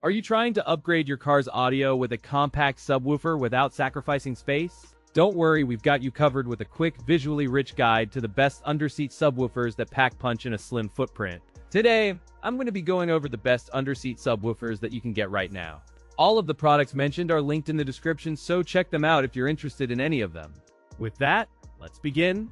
Are you trying to upgrade your car's audio with a compact subwoofer without sacrificing space? Don't worry, we've got you covered with a quick, visually rich guide to the best underseat subwoofers that pack punch in a slim footprint. Today, I'm going to be going over the best underseat subwoofers that you can get right now. All of the products mentioned are linked in the description, so check them out if you're interested in any of them. With that, let's begin.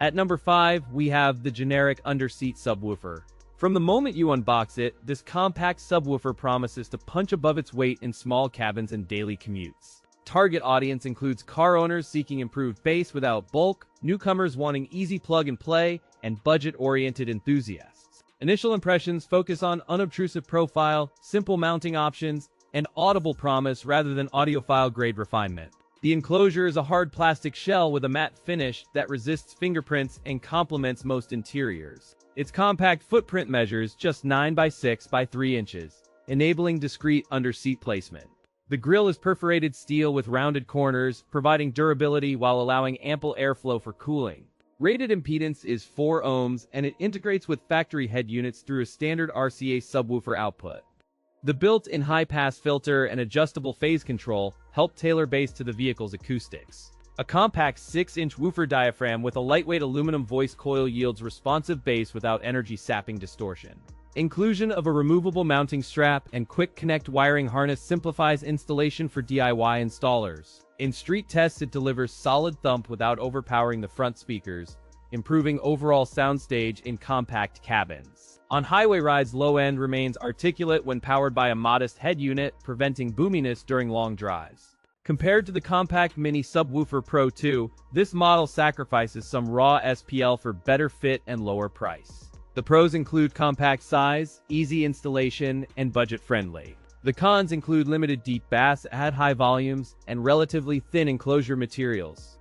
At number 5, we have the generic underseat subwoofer. From the moment you unbox it, this compact subwoofer promises to punch above its weight in small cabins and daily commutes. Target audience includes car owners seeking improved bass without bulk, newcomers wanting easy plug-and-play, and budget-oriented enthusiasts. Initial impressions focus on unobtrusive profile, simple mounting options, and audible promise rather than audiophile-grade refinement. The enclosure is a hard plastic shell with a matte finish that resists fingerprints and complements most interiors. Its compact footprint measures just 9 by 6 by 3 inches, enabling discreet under-seat placement. The grille is perforated steel with rounded corners, providing durability while allowing ample airflow for cooling. Rated impedance is 4 ohms, and it integrates with factory head units through a standard RCA subwoofer output. The built-in high-pass filter and adjustable phase control help tailor bass to the vehicle's acoustics. A compact 6-inch woofer diaphragm with a lightweight aluminum voice coil yields responsive bass without energy-sapping distortion. Inclusion of a removable mounting strap and quick connect wiring harness simplifies installation for DIY installers. In street tests, it delivers solid thump without overpowering the front speakers, improving overall soundstage in compact cabins. On highway rides, low end remains articulate when powered by a modest head unit, preventing boominess during long drives. Compared to the compact Mini Subwoofer Pro 2, this model sacrifices some raw SPL for better fit and lower price. The pros include compact size, easy installation, and budget-friendly. The cons include limited deep bass at high volumes and relatively thin enclosure materials.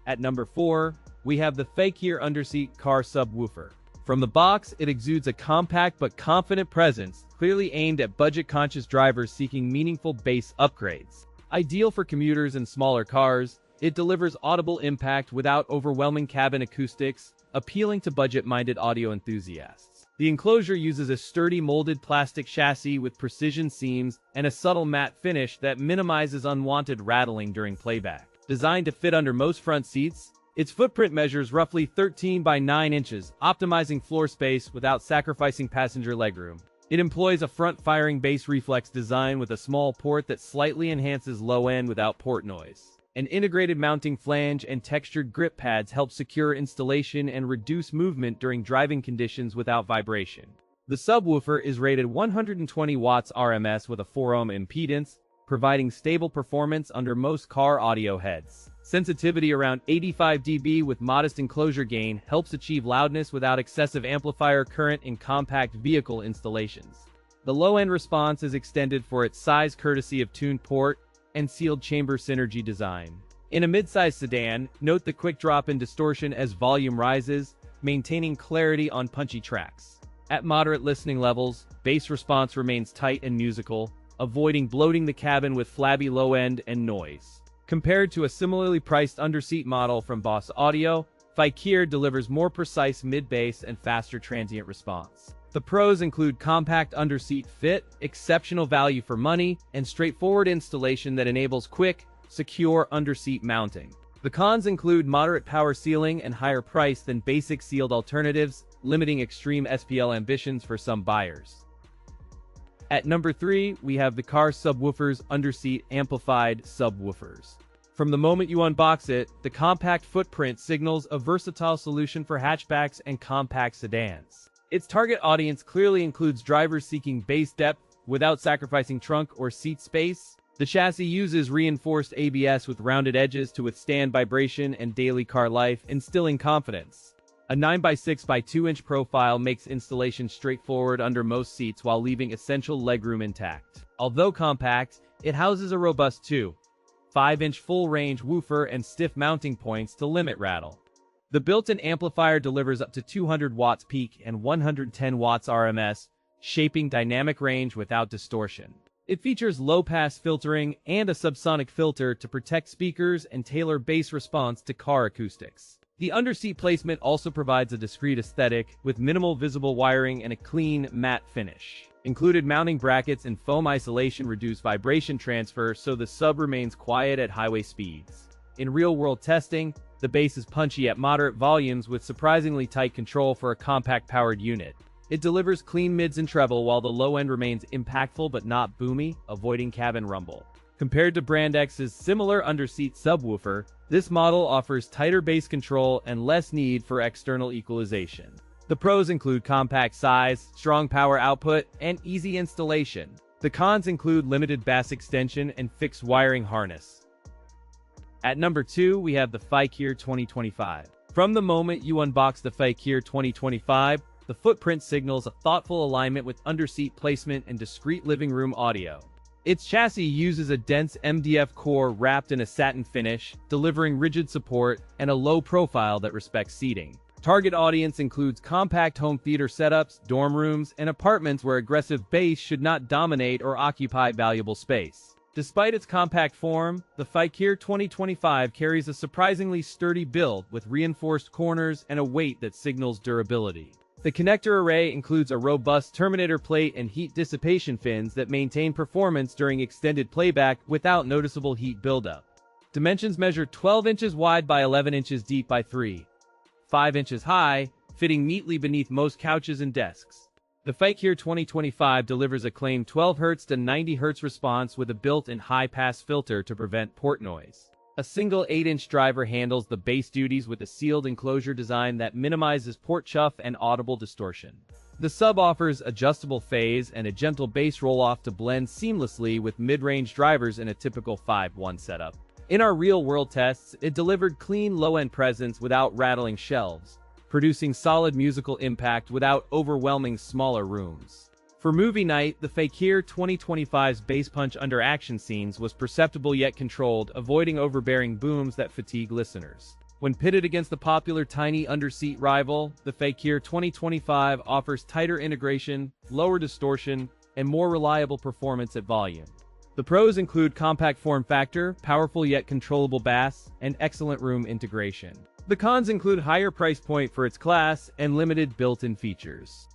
At number 4, we have the Feikeer Underseat Car Subwoofer. From the box, it exudes a compact but confident presence, clearly aimed at budget-conscious drivers seeking meaningful bass upgrades. Ideal for commuters and smaller cars, it delivers audible impact without overwhelming cabin acoustics, appealing to budget-minded audio enthusiasts. The enclosure uses a sturdy molded plastic chassis with precision seams and a subtle matte finish that minimizes unwanted rattling during playback. Designed to fit under most front seats, its footprint measures roughly 13 by 9 inches, optimizing floor space without sacrificing passenger legroom. It employs a front-firing bass reflex design with a small port that slightly enhances low end without port noise. An integrated mounting flange and textured grip pads help secure installation and reduce movement during driving conditions without vibration. The subwoofer is rated 120 watts RMS with a 4 ohm impedance, providing stable performance under most car audio heads. Sensitivity around 85 dB with modest enclosure gain helps achieve loudness without excessive amplifier current in compact vehicle installations. The low-end response is extended for its size courtesy of tuned port and sealed chamber synergy design. In a midsize sedan, note the quick drop in distortion as volume rises, maintaining clarity on punchy tracks. At moderate listening levels, bass response remains tight and musical, avoiding bloating the cabin with flabby low end and noise. Compared to a similarly priced underseat model from Boss Audio, Feikeer delivers more precise mid-bass and faster transient response. The pros include compact underseat fit, exceptional value for money, and straightforward installation that enables quick, secure underseat mounting. The cons include moderate power ceiling and higher price than basic sealed alternatives, limiting extreme SPL ambitions for some buyers. At number 3, we have the Car Subwoofers Underseat Amplified Subwoofers. From the moment you unbox it, the compact footprint signals a versatile solution for hatchbacks and compact sedans. Its target audience clearly includes drivers seeking bass depth without sacrificing trunk or seat space. The chassis uses reinforced ABS with rounded edges to withstand vibration and daily car life, instilling confidence. A 9 by 6 by 2 inch profile makes installation straightforward under most seats while leaving essential legroom intact. Although compact, it houses a robust 2.5-inch full-range woofer and stiff mounting points to limit rattle. The built-in amplifier delivers up to 200 watts peak and 110 watts RMS, shaping dynamic range without distortion. It features low-pass filtering and a subsonic filter to protect speakers and tailor bass response to car acoustics. The underseat placement also provides a discreet aesthetic, with minimal visible wiring and a clean, matte finish. Included mounting brackets and foam isolation reduce vibration transfer so the sub remains quiet at highway speeds. In real-world testing, the bass is punchy at moderate volumes with surprisingly tight control for a compact-powered unit. It delivers clean mids and treble while the low end remains impactful but not boomy, avoiding cabin rumble. Compared to Brand X's similar Underseat Subwoofer, this model offers tighter bass control and less need for external equalization. The pros include compact size, strong power output, and easy installation. The cons include limited bass extension and fixed wiring harness. At number 2, we have the Feikeer 2025. From the moment you unbox the Feikeer 2025, the footprint signals a thoughtful alignment with underseat placement and discreet living room audio. Its chassis uses a dense MDF core wrapped in a satin finish, delivering rigid support and a low profile that respects seating. Target audience includes compact home theater setups, dorm rooms, and apartments where aggressive bass should not dominate or occupy valuable space. Despite its compact form, the Feikeer 2025 carries a surprisingly sturdy build with reinforced corners and a weight that signals durability. The connector array includes a robust terminator plate and heat dissipation fins that maintain performance during extended playback without noticeable heat buildup. Dimensions measure 12 inches wide by 11 inches deep by 3.5 inches high, fitting neatly beneath most couches and desks. The Feikeer 2025 delivers a claimed 12 Hz to 90 Hz response with a built-in high-pass filter to prevent port noise. A single 8-inch driver handles the bass duties with a sealed enclosure design that minimizes port chuff and audible distortion. The sub offers adjustable phase and a gentle bass roll-off to blend seamlessly with mid-range drivers in a typical 5-1 setup. In our real-world tests, it delivered clean low-end presence without rattling shelves, producing solid musical impact without overwhelming smaller rooms. For movie night, the Feikeer 2025's bass punch under action scenes was perceptible yet controlled, avoiding overbearing booms that fatigue listeners. When pitted against the popular tiny underseat rival, the Feikeer 2025 offers tighter integration, lower distortion, and more reliable performance at volume. The pros include compact form factor, powerful yet controllable bass, and excellent room integration. The cons include higher price point for its class and limited built-in features.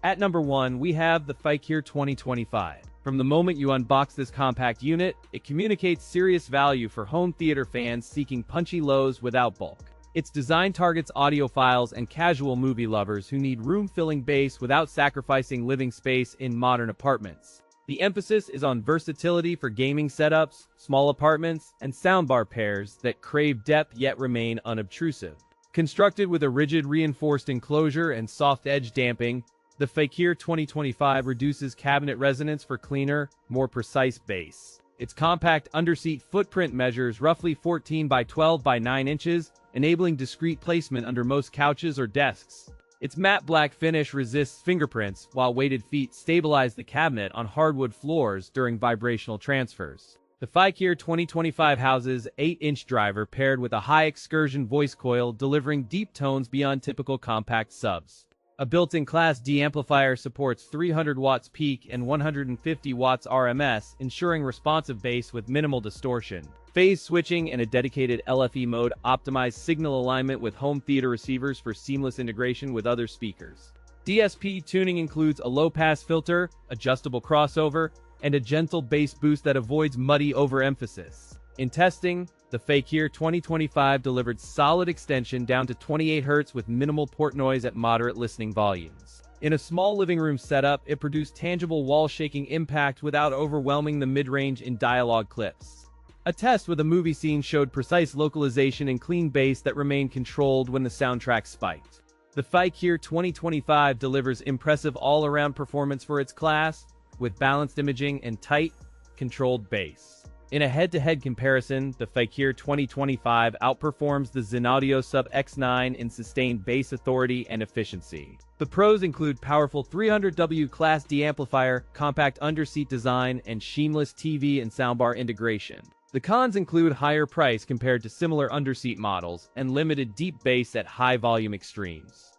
At number 1, we have the Feikeer 2025. From the moment you unbox this compact unit, it communicates serious value for home theater fans seeking punchy lows without bulk. Its design targets audiophiles and casual movie lovers who need room-filling bass without sacrificing living space in modern apartments. The emphasis is on versatility for gaming setups, small apartments, and soundbar pairs that crave depth yet remain unobtrusive. Constructed with a rigid reinforced enclosure and soft edge damping, the Feikeer 2025 reduces cabinet resonance for cleaner, more precise bass. Its compact underseat footprint measures roughly 14 by 12 by 9 inches, enabling discreet placement under most couches or desks. Its matte black finish resists fingerprints, while weighted feet stabilize the cabinet on hardwood floors during vibrational transfers. The Feikeer 2025 houses 8-inch driver paired with a high excursion voice coil delivering deep tones beyond typical compact subs. A built-in Class D amplifier supports 300 watts peak and 150 watts RMS, ensuring responsive bass with minimal distortion. Phase switching and a dedicated LFE mode optimize signal alignment with home theater receivers for seamless integration with other speakers. DSP tuning includes a low-pass filter, adjustable crossover, and a gentle bass boost that avoids muddy overemphasis. In testing, the Feikeer 2025 delivered solid extension down to 28 Hz with minimal port noise at moderate listening volumes. In a small living room setup, it produced tangible wall-shaking impact without overwhelming the mid-range in dialogue clips. A test with a movie scene showed precise localization and clean bass that remained controlled when the soundtrack spiked. The Feikeer 2025 delivers impressive all-around performance for its class, with balanced imaging and tight, controlled bass. In a head-to-head comparison, the Feikeer 2025 outperforms the Zenaudio Sub X9 in sustained bass authority and efficiency. The pros include powerful 300W Class D amplifier, compact underseat design, and seamless TV and soundbar integration. The cons include higher price compared to similar underseat models and limited deep bass at high volume extremes.